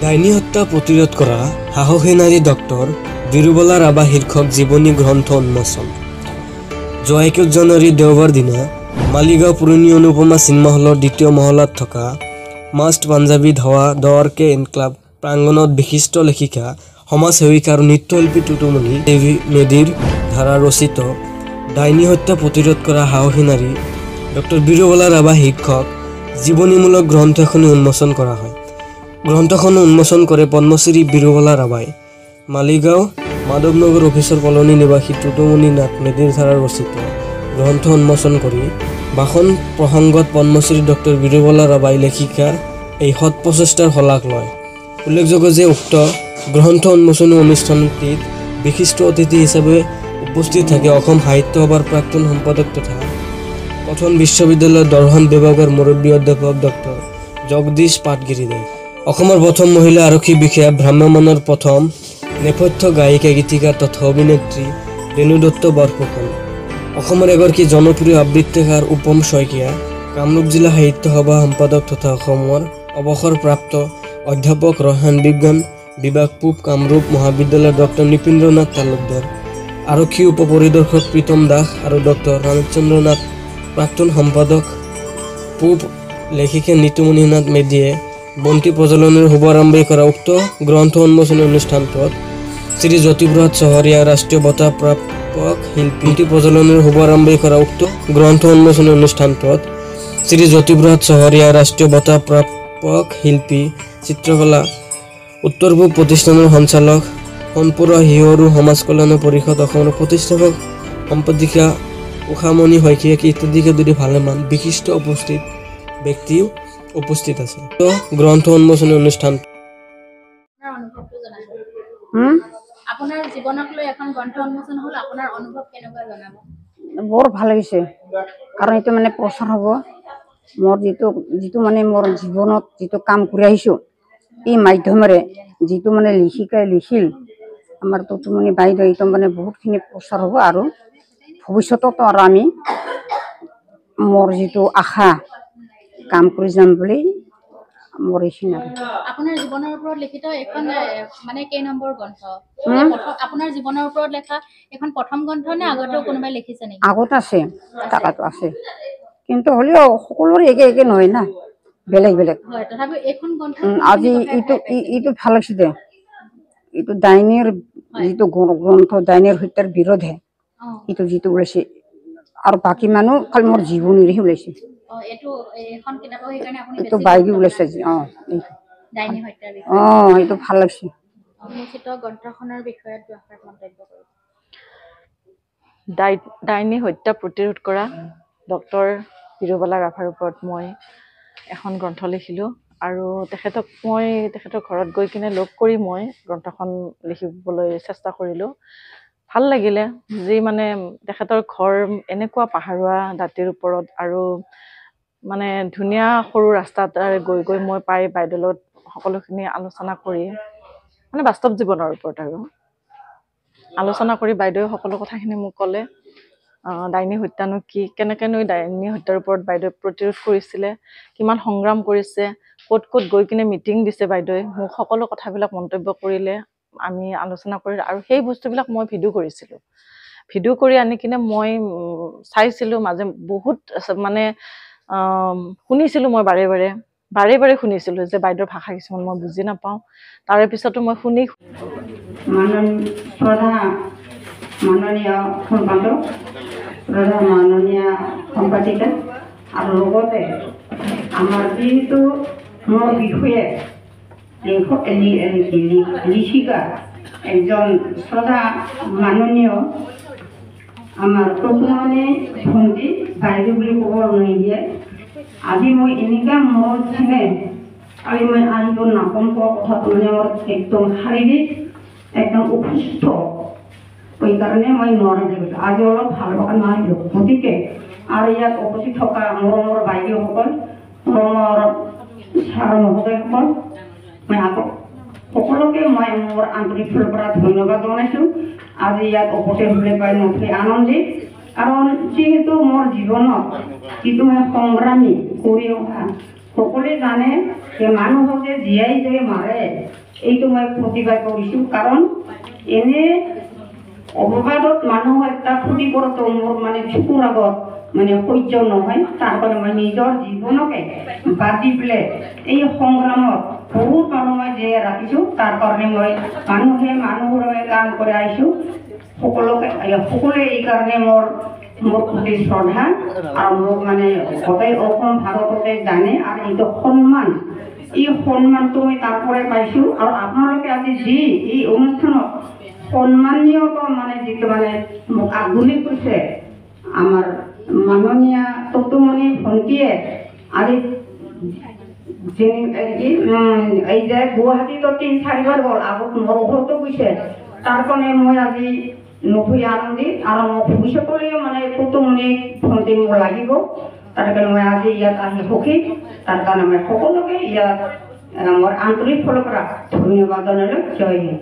ডাইনী হত্যা প্ৰতিৰোধ কৰা সাহসী নাৰী ডক্টৰ বিৰুবলা ৰাভা শীৰ্ষক জীৱনী গ্ৰন্থ উন্মোচন। যোৱা 21 জানুৱাৰী দেওবাৰ দিনা মালিগাঁও পুৰণি অনুপমা চিনেমা হলৰ দ্বিতীয় মহলাত থকা মাষ্ট পাঞ্জাবী ধাৱা দৱাৰকে এনক্লাব প্ৰাংগণত বিশিষ্ট লেখিকা সমাজ সেৱিকা আৰু নৃত্যশিল্পী টুটুমণি দেৱী মেধিৰ ধাৰা ৰচিত ডাইনী হত্যা প্ৰতিৰোধ কৰা সাহসী নাৰী ডক্টৰ বিৰুবলা ৰাভা শীৰ্ষক জীৱনীমূলক গ্ৰন্থ এখন উন্মোচন কৰা হয়। গ্ৰন্থখন উন্মোচন কৰে পদ্মশ্ৰী বিৰুবলা ৰাভাই। মালিগাঁও মাধৱনগৰ অফিচৰ কলনী নিবাসী টুটুমণি নাথ মেধিৰ ধাৰা ৰচিত গ্ৰন্থ উন্মোচন কৰি ভাষণ প্ৰসংগত পদ্মশ্ৰী ডক্টৰ বিৰুবলা ৰাভাই লেখিকাৰ এই সৎ প্ৰচেষ্টাৰ শলাগ লয়। উল্লেখযোগ্য যে উক্ত গ্ৰন্থ উন্মোচনী অনুষ্ঠানটিত বিশিষ্ট অতিথি হিচাপে উপস্থিত থাকে অসম সাহিত্য সভাৰ প্ৰাক্তন সম্পাদক তথা কটন বিশ্ববিদ্যালয়ৰ দৰ্শন বিভাগৰ মুৰব্বী অধ্যাপক ডক্টৰ জগদীশ পাটগিৰিদেৱ, অসমৰ প্ৰথম মহিলা আৰক্ষী বিষয়া, ভ্ৰাম্যমাণৰ প্ৰথম নেপথ্য গায়িকা গীতিকাৰ তথা অভিনেত্ৰী ৰেণু দত্ত বৰফুকন, অসমৰ এগৰাকী জনপ্ৰিয় আবৃত্তিকাৰ উপম শইকীয়া, কামৰূপ জিলা সাহিত্য সভা সম্পাদক তথা অসমৰ অৱসৰপ্ৰাপ্ত অধ্যাপক ৰসায়ন বিজ্ঞান বিভাগ পূব কামৰূপ মহাবিদ্যালয়ৰ ডক্টৰ নৃপেন্দ্ৰনাথ তালুকদাৰ, আৰক্ষী উপ পৰিদৰ্শক প্ৰীতম দাস আৰু ডক্টৰ ৰামচন্দ্ৰ নাথ প্ৰাক্তন সম্পাদক পূব, লেখিকা নিতুমণি নাথ মেধিয়ে বন্তি প্ৰজ্বলনৰ শুভাৰম্ভ কৰা উক্ত গ্ৰন্থ উন্মোচনী অনুষ্ঠানটোত শ্ৰী জ্যোতিপ্ৰসাদ চহৰীয়া ৰাষ্ট্ৰীয় বঁটা প্ৰাপক শিল্পী প্ৰজ্বলনৰ শুভাৰম্ভ কৰা উক্ত গ্ৰন্থ উন্মোচনী অনুষ্ঠানটোত শ্ৰী জ্যোতিপ্ৰসাদ চহৰীয়া ৰাষ্ট্ৰীয় বঁটা প্ৰাপক শিল্পী চিত্ৰকলা উত্তৰ পূব প্ৰতিষ্ঠানৰ সঞ্চালক সোণপোৰা শিশু সমাজ কল্যাণ পৰিষদ অসমৰ প্ৰতিষ্ঠাপক সম্পাদিকা উষামণি শইকীয়া ইত্যাদিকে ধৰি ভালেমান বিশিষ্ট ব্যক্তিও উপস্থিত আছে। গ্ৰন্থ উন্মোচনী অনুষ্ঠান আপোনাৰ জীৱনক লৈ এখন গ্ৰন্থ উন্মোচন হ'ল, আপোনাৰ অনুভৱ কেনেকুৱা জনাব? বৰ ভাল লাগিছে, কাৰণ এইটো মানে প্ৰচাৰ হ'ব। মোৰ যিটো মানে মোৰ জীৱনত যিটো কাম কৰি আহিছোঁ এই মাধ্যমেৰে যিটো মানে লিখিকাই লিখিল আমাৰ টুটুমণি বাইদেউ, এইটো মানে বহুতখিনি প্ৰচাৰ হ'ব আৰু ভৱিষ্যততো আৰু আমি মোৰ যিটো আশা কাম কৰি যাম বুলি মোৰ এইখিনি। আপোনাৰ জীৱনৰ ওপৰত লিখিত এখন মানে কেই নম্বৰ গ্ৰন্থ? আপোনাৰ জীৱনৰ ওপৰত লেখা এখন প্ৰথম গ্ৰন্থ নে আগতেও কোনোবাই লিখিছে নেকি? আগত আছে, টাকাটো আছে, কিন্তু হ'লেও সকলোৰে একে নহয় না, বেলেগ বেলেগ হয়। তথাপি এইখন গ্ৰন্থ আজি এইটো ভাল লাগিছে দে, এইটো ডাইনীৰ যিটো গ্ৰন্থ ডাইনীৰ হত্যাৰ বিৰোধে এইটো যিটো ওলাইছে আৰু বাকী মানুহ খালি মোৰ জীৱনীৰহে ওলাইছে। এইটো বাইদেউ ওলাইছে ডাইনী হত্যাৰ বিষয়ে। এইটো ভাল লাগিছে। লিখিত গ্ৰন্থখনৰ বিষয়ে মন্তব্য কৰিব। ডাইনী হত্যা প্ৰতিৰোধ কৰা ডক্টৰ বিৰুবলা ৰাভাৰ ওপৰত মই এখন গ্ৰন্থ লিখিলোঁ আৰু তেখেতৰ ঘৰত গৈ কিনে লগ কৰি মই গ্ৰন্থখন লিখিবলৈ চেষ্টা কৰিলোঁ। ভাল লাগিলে, যি মানে তেখেতৰ ঘৰ এনেকুৱা পাহাৰুৱা দাঁতিৰ ওপৰত আৰু মানে ধুনীয়া সৰু ৰাস্তাত গৈ মই পাই বাইদেউৰ লগত সকলোখিনি আলোচনা কৰি মানে বাস্তৱ জীৱনৰ ওপৰত আৰু আলোচনা কৰি বাইদেৱে সকলো কথাখিনি মোক ক'লে। ডাইনী হত্যানো কি, কেনেকৈনো ডাইনী হত্যাৰ ওপৰত বাইদেৱে প্ৰতিৰোধ কৰিছিলে, কিমান সংগ্ৰাম কৰিছে, ক'ত গৈ কিনে মিটিং দিছে বাইদেৱে, মোক সকলো কথাবিলাক মন্তব্য কৰিলে। আমি আলোচনা কৰিলোঁ আৰু সেই বস্তুবিলাক মই ভিডিঅ' কৰিছিলোঁ। ভিডিঅ' কৰি আনি কিনে মই চাইছিলোঁ, মাজে বহুত মানে শুনিছিলোঁ, মই বাৰে বাৰে শুনিছিলোঁ যে বাইদেউৰ ভাষা কিছুমান মই বুজি নাপাওঁ। তাৰে পিছতো মই মাননীয় সম্পাদক, মাননীয় সম্পাদিকা আৰু লগতে আমাৰ যিহেতু মোৰ বিষয়ে লিখিকা একজন শ্ৰদ্ধা মাননীয় আমাৰ টুটুমণি ভণ্টি বাইদেউ বুলি ক'ব নিদিয়ে। আজি মই এনেকুৱা মোৰ চিনে কালি মই আহিব নাপাম পোৱা কথাটো মানে মোৰ একদম শাৰীৰিক একদম অসুস্থ, সেইকাৰণে মই নোৱাৰা হৈ গৈছোঁ। আজি অলপ ভাল লগা নোৱাৰিলোঁ। গতিকে আৰু ইয়াত উপস্থিত থকা মৰমৰ বাইদেউসকল, মৰমৰ ছাৰ মহোদয়সকল, মই সকলোকে মই মোৰ আন্তৰিক ফালৰ পৰা ধন্যবাদ জনাইছোঁ। আজি ইয়াত উপস্থিত হ'বলৈ পাই মই আনন্দিত, কাৰণ যিহেতু মোৰ জীৱনত যিটো মই সংগ্ৰামী কৰি অহা সকলোৱে জানে যে মানুহক যে জীয়াই যে মাৰে এইটো মই প্ৰতিবাদ কৰিছোঁ। কাৰণ এনে অপবাদত মানুহ এটা ক্ষতি কৰাটো মোৰ মানে চকুৰ আগত মানে সহ্য নহয়। তাৰ কাৰণে মই নিজৰ জীৱনকে বাদ দি পেলাই এই সংগ্ৰামত বহুত মানুহ মই জীয়াই ৰাখিছোঁ। তাৰ কাৰণে মই মানুহৰ বাবে কাম কৰি আহিছোঁ। সকলোৱে এই কাৰণে মোৰ প্ৰতি শ্ৰদ্ধা আৰু মোক মানে গোটেই অসম ভাৰততে জানে আৰু এইটো সন্মান, এই সন্মানটো মই তাৰ পৰাই পাইছোঁ। আৰু আপোনালোকে আজি যি এই অনুষ্ঠানত সন্মানীয় মানে যিটো মানে মোক আগুলি কৰিছে আমাৰ মাননীয়া টুটুমণি ভণ্টিয়ে, আজি এই যে গুৱাহাটীতো 3-4 বাৰ গ'ল, আগত মোৰ ঘৰতো গৈছে। তাৰ কাৰণে মই আজি নথৈ আনন্দিত আৰু মোক ভৱিষ্যতলৈও মানে টুটুমণি ভণ্টি মোক লাগিব। তাৰ কাৰণে মই আজি ইয়াত আহি সুখী। তাৰ কাৰণে মই সকলোকে ইয়াত মোৰ আন্তৰিক ফালৰ পৰা ধন্যবাদ জনালোঁ। জয় হিন্দ।